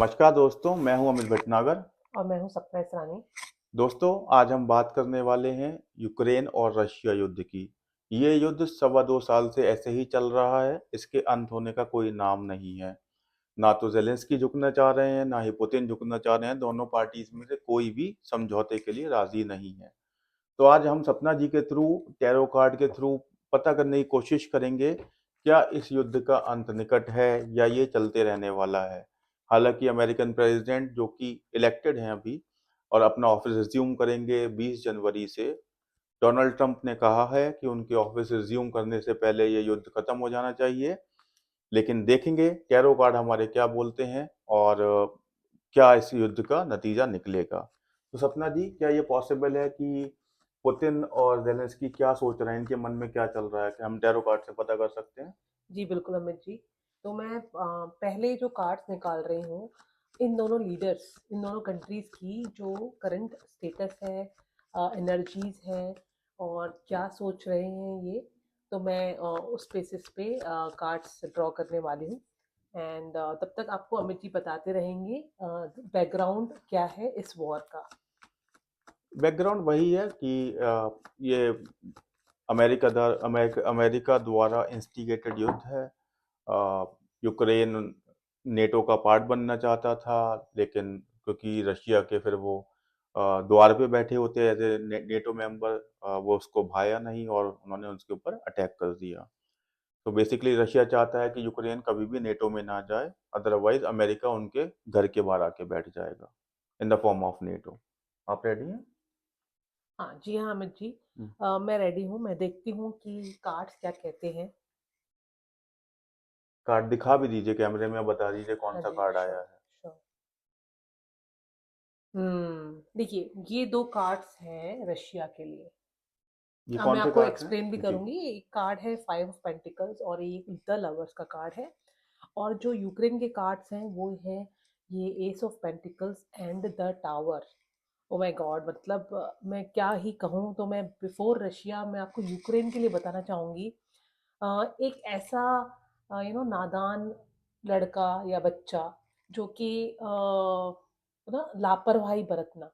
नमस्कार दोस्तों, मैं हूं अमित भटनागर। और मैं हूँ सप्ना इसरानी। दोस्तों, आज हम बात करने वाले हैं यूक्रेन और रशिया युद्ध की। ये युद्ध सवा 2 साल से ऐसे ही चल रहा है, इसके अंत होने का कोई नाम नहीं है। ना तो जेलेंस्की झुकना चाह रहे हैं, ना ही पुतिन झुकना चाह रहे हैं। दोनों पार्टीज में से कोई भी समझौते के लिए राजी नहीं है। तो आज हम सपना जी के थ्रू, टैरो कार्ड के थ्रू पता करने की कोशिश करेंगे, क्या इस युद्ध का अंत निकट है या ये चलते रहने वाला है। हालांकि अमेरिकन प्रेसिडेंट जो कि इलेक्टेड हैं अभी और अपना ऑफिस रिज्यूम करेंगे 20 जनवरी से, डोनाल्ड ट्रंप ने कहा है कि उनके ऑफिस रिज्यूम करने से पहले ये युद्ध खत्म हो जाना चाहिए। लेकिन देखेंगे टैरो कार्ड हमारे क्या बोलते हैं और क्या इस युद्ध का नतीजा निकलेगा। तो सपना जी, क्या ये पॉसिबल है कि पुतिन और जेलेंस्की क्या सोच रहे हैं, इनके मन में क्या चल रहा है, कि हम टैरो कार्ड से पता कर सकते हैं? जी बिल्कुल अमित जी। तो मैं पहले जो कार्ड्स निकाल रही हूँ, इन दोनों लीडर्स, इन दोनों कंट्रीज की जो करंट स्टेटस है, एनर्जीज है और क्या सोच रहे हैं ये। तो मैं उस बेसिस पे कार्ड्स ड्रॉ करने वाली हूँ। एंड तब तक आपको अमित जी बताते रहेंगे बैकग्राउंड क्या है इस वॉर का। बैकग्राउंड वही है कि ये अमेरिका द्वारा इंस्टिगेटेड युद्ध है। यूक्रेन नेटो का पार्ट बनना चाहता था, लेकिन क्योंकि रशिया के फिर वो द्वार पे बैठे होते एज ए नेटो मेंबर, वो उसको भाया नहीं और उन्होंने उसके ऊपर अटैक कर दिया। तो बेसिकली रशिया चाहता है कि यूक्रेन कभी भी नेटो में ना जाए, अदरवाइज अमेरिका उनके घर के बाहर आके बैठ जाएगा in the form of NATO. आप रेडी हैं? हाँ जी, हाँ अमित जी। हम्म। मैं रेडी हूँ। मैं देखती हूँ कि कार्ड्स क्या कहते हैं। कार्ड दिखा भी दीजिए कैमरे में, बता दीजिए कौन हाँ सा जी, कार्ड आया श्योर, है। श्योर। देखिए ये दो कार्ड्स हैं रशिया के लिए। ये अब मैं कौन से आपको कार्ड्स हैं? एक्सप्लेन भी जी। करूंगी। एक कार्ड है 5 ऑफ पेंटिकल्स और एक द लवर्स का कार्ड है। और जो यूक्रेन के कार्ड्स हैं वो है ये S of pentacles and the tower. Oh my God, मतलब मैं क्या ही कहूँ। तो मैं बिफोर रशिया मैं आपको यूक्रेन के लिए बताना चाहूंगी। एक ऐसा नादान लड़का या बच्चा जो कि ना लापरवाही बरतना,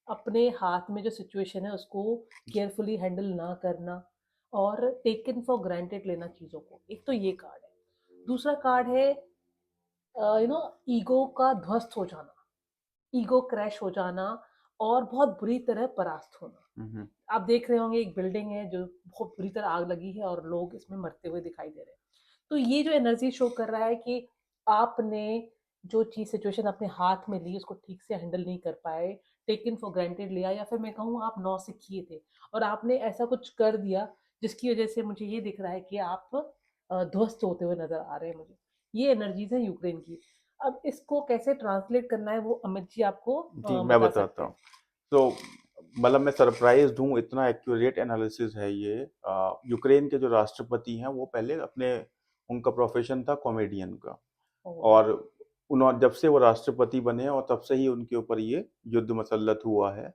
अपने हाथ में जो सिचुएशन है उसको केयरफुली हैंडल ना करना और टेकन फॉर ग्रांटेड लेना चीज़ों को। एक तो ये कार्ड है। दूसरा कार्ड है ईगो का ध्वस्त हो जाना, ईगो क्रैश हो जाना और बहुत बुरी तरह परास्त होना। हम्म। आप देख रहे होंगे एक बिल्डिंग है जो बहुत बुरी तरह आग लगी है और लोग इसमें मरते हुए दिखाई दे रहे हैं। तो ये जो एनर्जी शो कर रहा है कि आपने जो चीज सिचुएशन अपने हाथ में ली उसको ठीक से हैंडल नहीं कर पाए, टेकन फॉर ग्रांटेड लिया, या फिर मैं कहूँ आप नौसिखिए थे और आपने ऐसा कुछ कर दिया जिसकी वजह से मुझे ये दिख रहा है कि आप ध्वस्त होते हुए नजर आ रहे हैं मुझे। ये एनर्जीज है यूक्रेन की। अब इसको कैसे ट्रांसलेट करना है वो अमित जी आपको जी, मैं बता बताता सकते हूँ। हैं। तो मतलब मैं सरप्राइज्ड हूँ, इतना एक्यूरेट एनालिसिस है ये। यूक्रेन के जो राष्ट्रपति हैं वो पहले अपने, उनका प्रोफेशन था कॉमेडियन का। ओह। और उन्होंने जब से वो राष्ट्रपति बने और तब से ही उनके ऊपर ये युद्ध मसल्लत हुआ है।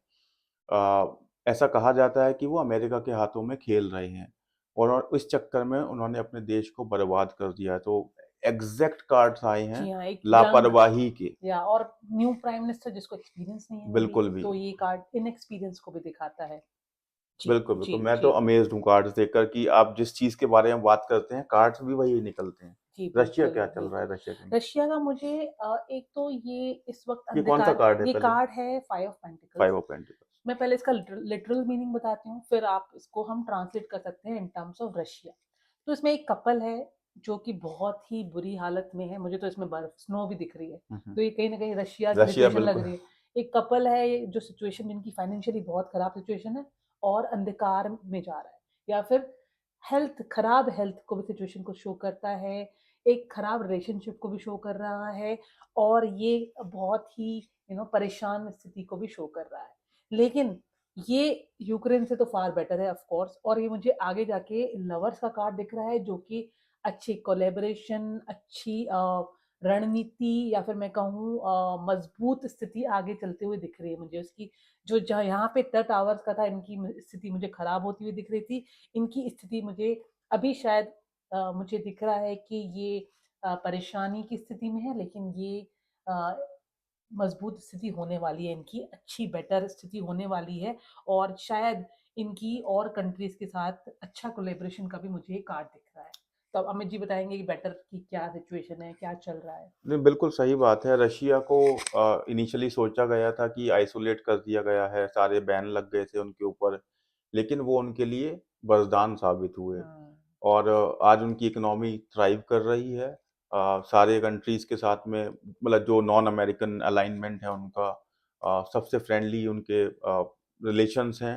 अ, ऐसा कहा जाता है कि वो अमेरिका के हाथों में खेल रहे हैं और इस चक्कर में उन्होंने अपने देश को बर्बाद कर दिया है। तो एग्जैक्ट कार्ड्स आए हैं जी हाँ, एक यंग लापरवाही के। या और न्यू प्राइम मिनिस्टर जिसको एक्सपीरियंस नहीं है अभी, बिल्कुल भी। तो ये कार्ड इन एक्सपीरियंस को भी दिखाता है। जी बिल्कुल, जी बिल्कुल। मैं तो जी। अमेज़्ड हूँ कार्ड्स देखकर कि आप जिस चीज़ के बारे में बात करते हैं, कार्ड्स भी वही निकलते हैं। जी रशिया बिल्कुल क्या चल रहा बिल्कुल। है, रशिया के? रशिया का मुझे एक तो ये इस वक्त ये कौन-सा अंधकार, कार्ड है ये पहले? कार्ड है 5 ऑफ पेंटिकल्स। 5 of pentacles. मैं पहले इसका लिटरल मीनिंग बताती हूँ, फिर आप इसको हम ट्रांसलेट कर सकते हैं इन टर्म्स ऑफ रशिया। तो इसमें एक कपल है जो कि बहुत ही बुरी हालत में है। मुझे तो इसमें बर्फ स्नो भी दिख रही है, हुँ, हुँ। तो ये कहीं ना कहीं रशिया की रशिया सिचुएशन लग बिल्कुल। रही है। एक कपल है जो सिचुएशन जिनकी फाइनेंशियली बहुत खराब सिचुएशन है और अंधकार में जा रहा है, या फिर हेल्थ खराब, हेल्थ को भी सिचुएशन को शो करता है, एक खराब रिलेशनशिप को भी शो कर रहा है और ये बहुत ही परेशान स्थिति को भी शो कर रहा है। लेकिन ये यूक्रेन से तो फार बेटर है ऑफ कोर्स। और ये मुझे आगे जाके लवर्स का कार्ड दिख रहा है जो कि अच्छी कोलेबोरेशन, अच्छी रणनीति, या फिर मैं कहूँ मजबूत स्थिति आगे चलते हुए दिख रही है मुझे उसकी। जो जहाँ यहाँ पे द टावर्स का था, इनकी स्थिति मुझे खराब होती हुई दिख रही थी। इनकी स्थिति मुझे अभी शायद मुझे दिख रहा है कि ये परेशानी की स्थिति में है, लेकिन ये मजबूत स्थिति होने वाली है इनकी, अच्छी बेटर स्थिति होने वाली है और शायद इनकी और कंट्रीज़ के साथ अच्छा कोलैबोरेशन का भी मुझे कार्ड दिख रहा है। तो अब अमित जी बताएँगे कि बेटर की क्या सिचुएशन है, क्या चल रहा है? नहीं, बिल्कुल सही बात है। रशिया को इनिशियली सोचा गया था कि आइसोलेट कर दिया गया है, सारे बैन लग गए थे उनके ऊपर, लेकिन वो उनके लिए वरदान साबित हुए हाँ, और आज उनकी इकोनॉमी थ्राइव कर रही है। सारे कंट्रीज़ के साथ में मतलब जो नॉन अमेरिकन अलाइनमेंट है उनका सबसे फ्रेंडली उनके रिलेशंस हैं।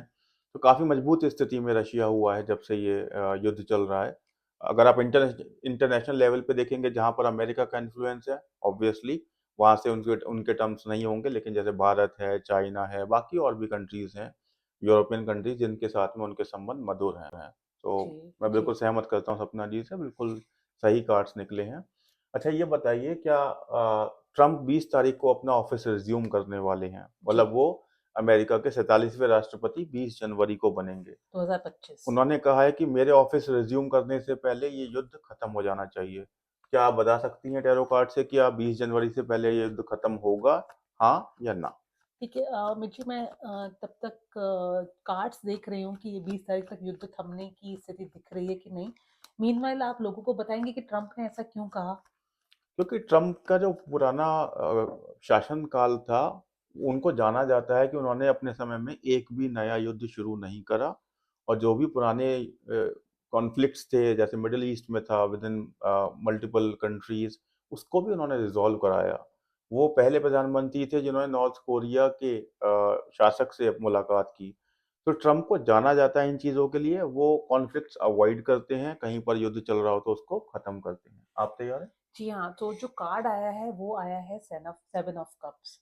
तो काफ़ी मजबूत स्थिति में रशिया हुआ है जब से ये युद्ध चल रहा है। अगर आप इंटरनेशनल लेवल पे देखेंगे जहाँ पर अमेरिका का इन्फ्लुएंस है, ऑब्वियसली वहाँ से उनके उनके टर्म्स नहीं होंगे, लेकिन जैसे भारत है, चाइना है, बाकी और भी कंट्रीज़ हैं, यूरोपियन कंट्रीज़ जिनके साथ में उनके संबंध मधुर हैं। तो जी, मैं जी। बिल्कुल सहमत करता हूँ सपना जी से, बिल्कुल सही कार्ड्स निकले हैं। अच्छा ये बताइए क्या ट्रम्प 20 तारीख को अपना ऑफ़िस रिज़्यूम करने वाले हैं? जी, मतलब वो अमेरिका के 47वें राष्ट्रपति 20 जनवरी को बनेंगे। 2025। उन्होंने कहा है कि मेरे ऑफिस रिज्यूम करने से पहले ये युद्ध खत्म हो जाना चाहिए। क्या आप बता सकती हैं टैरो कार्ड से क्या 20 जनवरी से पहले ये युद्ध खत्म होगा? हाँ या ना? ठीक है मिर्ची मैं तब तक कार्ड्स देख रही हूँ कि ये 20 तारीख तक युद्ध थमने की स्थिति दिख रही है कि नहीं। मीनवाइल आप लोगों को बताएँगे कि ट्रम्प ने ऐसा क्यों कहा? क्योंकि ट्रम्प का जो पुराना शासनकाल था, उनको जाना जाता है कि उन्होंने अपने समय में एक भी नया युद्ध शुरू नहीं करा और जो भी पुराने कॉन्फ्लिक्ट्स थे, जैसे मिडल ईस्ट में था विदिन मल्टीपल कंट्रीज़, उसको भी उन्होंने रिज़ॉल्व कराया। वो पहले प्रधानमंत्री थे जिन्होंने नॉर्थ कोरिया के शासक से मुलाकात की। तो ट्रम्प को जाना जाता है इन चीज़ों के लिए, वो कॉन्फ्लिक्ट्स अवॉइड करते हैं, कहीं पर युद्ध चल रहा हो तो उसको खत्म करते हैं। आप तैयार हैं? जी हाँ, तो जो कार्ड आया है वो आया है सेवन ऑफ कप्स।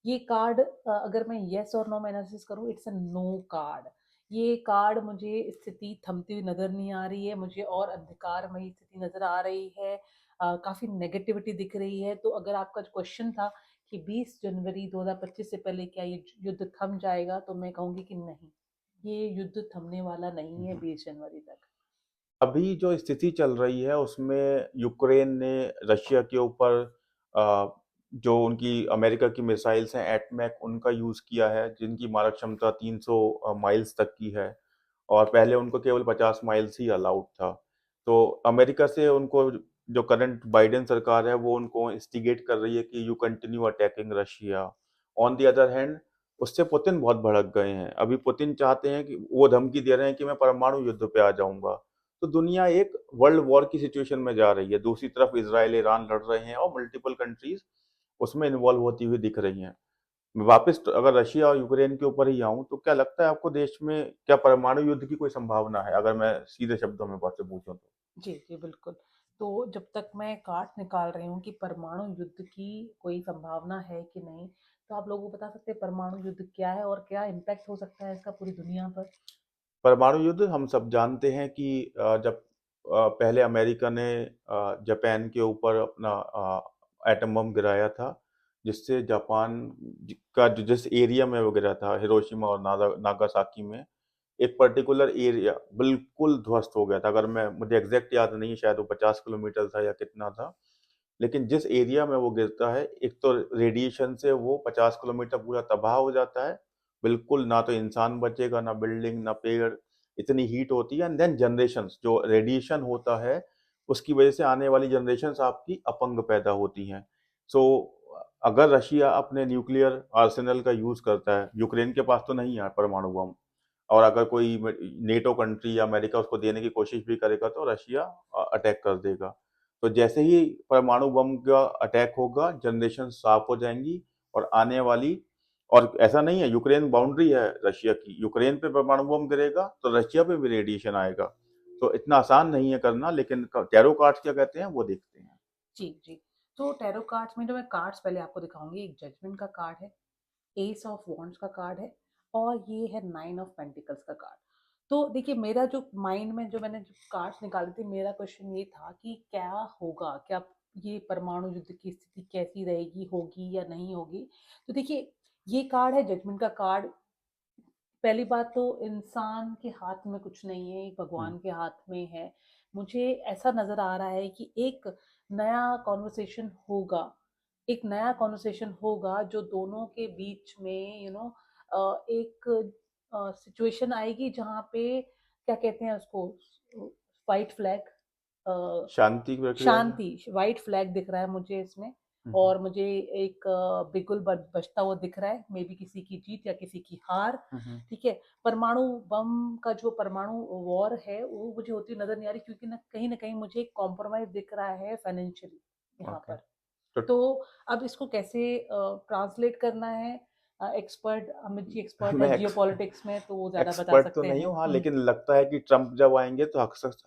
ये कार्ड अगर मैं येस और नो में एनालिसिस करूँ इट्स अ नो कार्ड। ये कार्ड मुझे स्थिति थमती हुई नज़र नहीं आ रही है, मुझे और अंधकारमयी स्थिति नज़र आ रही है। काफ़ी नेगेटिविटी दिख रही है। तो अगर आपका जो क्वेश्चन था कि 20 जनवरी 2025 से पहले क्या ये युद्ध थम जाएगा? तो मैं कहूँगी कि नहीं, ये युद्ध थमने वाला नहीं हुँ, है हुँ। 20 जनवरी तक। अभी जो स्थिति चल रही है उसमें यूक्रेन ने रशिया के ऊपर जो उनकी अमेरिका की मिसाइल्स हैं एटमैक उनका यूज़ किया है जिनकी मारक क्षमता 300 माइल्स तक की है और पहले उनको केवल 50 माइल्स ही अलाउड था। तो अमेरिका से उनको जो करंट बाइडेन सरकार है वो उनको इंस्टिगेट कर रही है कि you continue attacking Russia. On the other hand उससे पुतिन बहुत भड़क गए हैं। अभी पुतिन चाहते हैं कि वो धमकी दे रहे हैं कि मैं परमाणु युद्ध पे आ जाऊँगा। तो दुनिया एक वर्ल्ड वॉर की सिचुएशन में जा रही है। दूसरी तरफ इज़राइल, ईरान लड़ रहे हैं और मल्टीपल कंट्रीज़ उसमें इन्वॉल्व होती हुई दिख रही हैं। मैं वापस अगर रशिया और यूक्रेन के ऊपर ही आऊँ, तो क्या लगता है आपको देश में क्या परमाणु युद्ध की कोई संभावना है? अगर मैं सीधे शब्दों में आपसे पूछूँ तो? जी, जी, बिल्कुल। तो जब तक मैं कार्ड निकाल रही हूँ कि परमाणु युद्ध की कोई संभावना है कि नहीं, तो आप लोगों को बता सकते हैं परमाणु युद्ध क्या है और क्या इम्पैक्ट हो सकता है इसका पूरी दुनिया पर? परमाणु युद्ध हम सब जानते हैं कि जब पहले अमेरिका ने जापान के ऊपर अपना एटम बम गिराया था, जिससे जापान का जिस एरिया में वो गिरा था, हिरोशिमा और नागासाकी में, एक पर्टिकुलर एरिया बिल्कुल ध्वस्त हो गया था। अगर मैं मुझे एग्ज़ैक्ट याद नहीं है, शायद वो 50 किलोमीटर था या कितना था। लेकिन जिस एरिया में वो गिरता है, एक तो रेडिएशन से वो 50 किलोमीटर पूरा तबाह हो जाता है। बिल्कुल ना तो इंसान बचेगा, ना बिल्डिंग, ना पेड़, इतनी हीट होती है एंड देन जनरेशंस जो रेडिएशन होता है, उसकी वजह से आने वाली जनरेशंस आपकी अपंग पैदा होती हैं। सो अगर रशिया अपने न्यूक्लियर आर्सेनल का यूज़ करता है, यूक्रेन के पास तो नहीं है परमाणु बम और अगर कोई नेटो कंट्री या अमेरिका उसको देने की कोशिश भी करेगा तो रशिया अटैक कर देगा। तो जैसे ही परमाणु बम का अटैक होगा, जनरेशन साफ हो जाएँगी और आने वाली और ऐसा नहीं है यूक्रेन बाउंड्री है रशिया की, यूक्रेन पे परमाणु बम गिरेगा तो रशिया पे भी रेडिएशन आएगा। तो इतना आसान नहीं है करना लेकिन क टैरो कार्ड्स क्या कहते हैं वो देखते हैं। जी, जी। तो टैरो कार्ड्स में जो मैं कार्ड्स पहले आपको दिखाऊँगी, एक जजमेंट का कार्ड है, एस ऑफ वॉन्ड्स का कार्ड है और ये है नाइन ऑफ पेंटिकल्स का कार्ड। तो देखिए मेरा जो माइंड में जो मैंने जो कार्ड्स निकाले थे मेरा क्वेश्चन ये था कि क्या होगा? क्या ये परमाणु युद्ध की स्थिति कैसी रहेगी, होगी या नहीं होगी? तो देखिए ये कार्ड है जजमेंट का कार्ड। पहली बात तो इंसान के हाथ में कुछ नहीं है, एक हुँ, भगवान के हाथ में है। मुझे ऐसा नज़र आ रहा है कि एक नया कन्वर्सेशन होगा एक नया कॉन्वर्सेशन होगा जो दोनों के बीच में एक सिचुएशन आएगी जहाँ पे क्या कहते हैं उसको, व्हाइट फ्लैग, शांति की प्रक्रिया में। शांति, व्हाइट फ्लैग दिख रहा है मुझे इसमें। हम्म, और मुझे एक बिगुल बजता हुआ दिख रहा है, मे बी किसी की जीत या किसी की हार। हम्म, ठीक है, परमाणु बम का जो परमाणु वॉर है वो मुझे होती नजर नहीं आ रही, क्योंकि ना कहीं मुझे एक कॉम्प्रोमाइज दिख रहा है फाइनेंशियली यहाँ ओके। पर। तो तो अब इसको कैसे ट्रांसलेट करना है, एक्सपर्ट, अमित जी एक्सपर्ट है मैं जियोपॉलिटिक्स में, तो वो ज्यादा बता एक्सपर्ट तो सकते नहीं हैं। हूँ, हाँ, लेकिन लगता है कि ट्रम्प जब आएंगे तो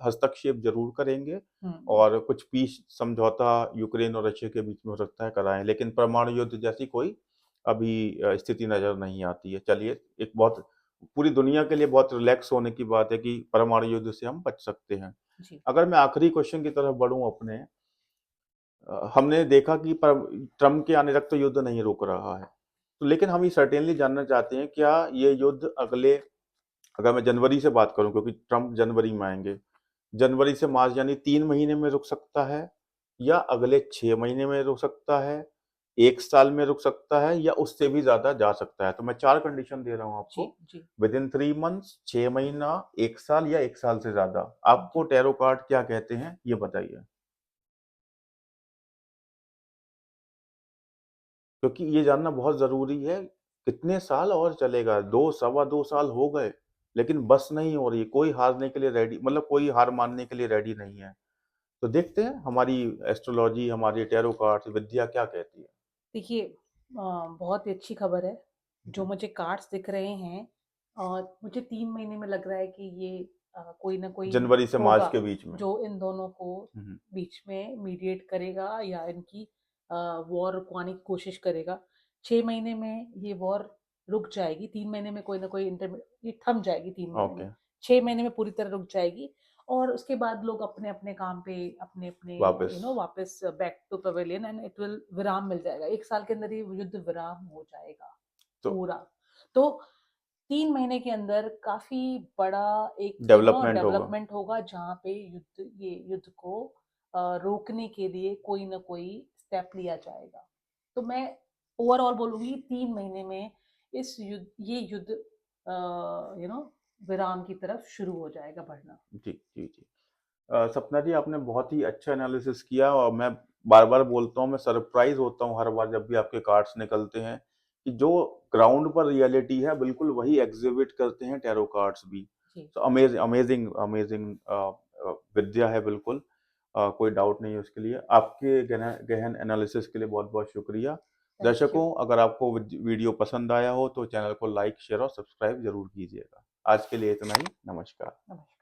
हस्तक्षेप जरूर करेंगे हम्म, और कुछ पीस समझौता यूक्रेन और रशिया के बीच में हो सकता है कराएं, लेकिन परमाणु युद्ध जैसी कोई अभी स्थिति नजर नहीं आती है। चलिए, एक बहुत पूरी दुनिया के लिए बहुत रिलैक्स होने की बात है कि परमाणु युद्ध से हम बच सकते हैं। जी अगर मैं आखिरी क्वेश्चन की तरफ बढ़ूं अपने, हमने देखा कि ट्रम्प के आने तक तो युद्ध नहीं रुक रहा है, तो लेकिन हम ये सर्टेनली जानना चाहते हैं क्या ये युद्ध अगले, अगर मैं जनवरी से बात करूं क्योंकि ट्रम्प जनवरी में आएंगे, जनवरी से मार्च यानी 3 महीने में रुक सकता है, या अगले 6 महीने में रुक सकता है, 1 साल में रुक सकता है, या उससे भी ज्यादा जा सकता है? तो मैं 4 कंडीशन दे रहा हूं जी आपको। जी विद इन 3 मंथ्स, 6 महीना, 1 साल, या 1 साल से ज्यादा। आपको जी। टैरो कार्ड क्या कहते हैं ये बताइए, क्योंकि ये जानना बहुत जरूरी है। कितने साल और चलेगा? 2 सवा 2 साल हो गए, लेकिन बस नहीं हो रही, कोई हारने के लिए रेडी, मतलब कोई हार मानने के लिए रेडी नहीं है। तो देखते हैं हमारी एस्ट्रोलॉजी, हमारी टैरो कार्ड्स विद्या क्या कहती है। देखिए, बहुत ही अच्छी खबर है। जो हम्म, मुझे कार्ड्स दिख रहे हैं, मुझे 3 महीने में लग रहा है कि ये कोई ना कोई जनवरी से मार्च होगा के बीच में। जो इन दोनों को हम्म, बीच में मीडिएट करेगा या इनकी वॉर रुकवाने की कोशिश करेगा। 6 महीने में ये वॉर रुक जाएगी, 3 महीने में कोई ना कोई ये थम जाएगी 3 महीने में। ओके। 6 महीने में पूरी तरह रुक जाएगी, और उसके बाद लोग अपने अपने काम पे, अपने अपने वापस। वापस back to pavilion, and it will विराम मिल जाएगा। 1 साल के अंदर ये युद्ध विराम हो जाएगा तो पूरा। तो 3 महीने के अंदर काफी बड़ा एक डेवलपमेंट होगा। डेवलपमेंट होगा, जहाँ पे ये युद्ध को रोकने के लिए कोई ना कोई स्टेप लिया जाएगा। तो मैं ओवरऑल बोलूंगी 3 महीने में ये युद्ध विराम की तरफ शुरू हो जाएगा बढ़ना। जी जी जी। सपना जी, आपने बहुत ही अच्छा एनालिसिस किया, और मैं बार बार बोलता हूँ, मैं सरप्राइज होता हूँ हर बार जब भी आपके कार्ड्स निकलते हैं, कि जो ग्राउंड पर रियलिटी है बिल्कुल वही एग्जिबिट करते हैं टैरो कार्ड्स भी। जी, तो अमेजिंग अमेजिंग अमेजिंग विद्या है बिल्कुल। कोई डाउट नहीं है उसके लिए। आपके गहन गहन एनालिसिस के लिए बहुत बहुत शुक्रिया। Thank you. दर्शकों, अगर आपको वीडियो पसंद आया हो तो चैनल को लाइक, शेयर और सब्सक्राइब जरूर कीजिएगा। आज के लिए इतना ही। नमस्कार। नमस्कार।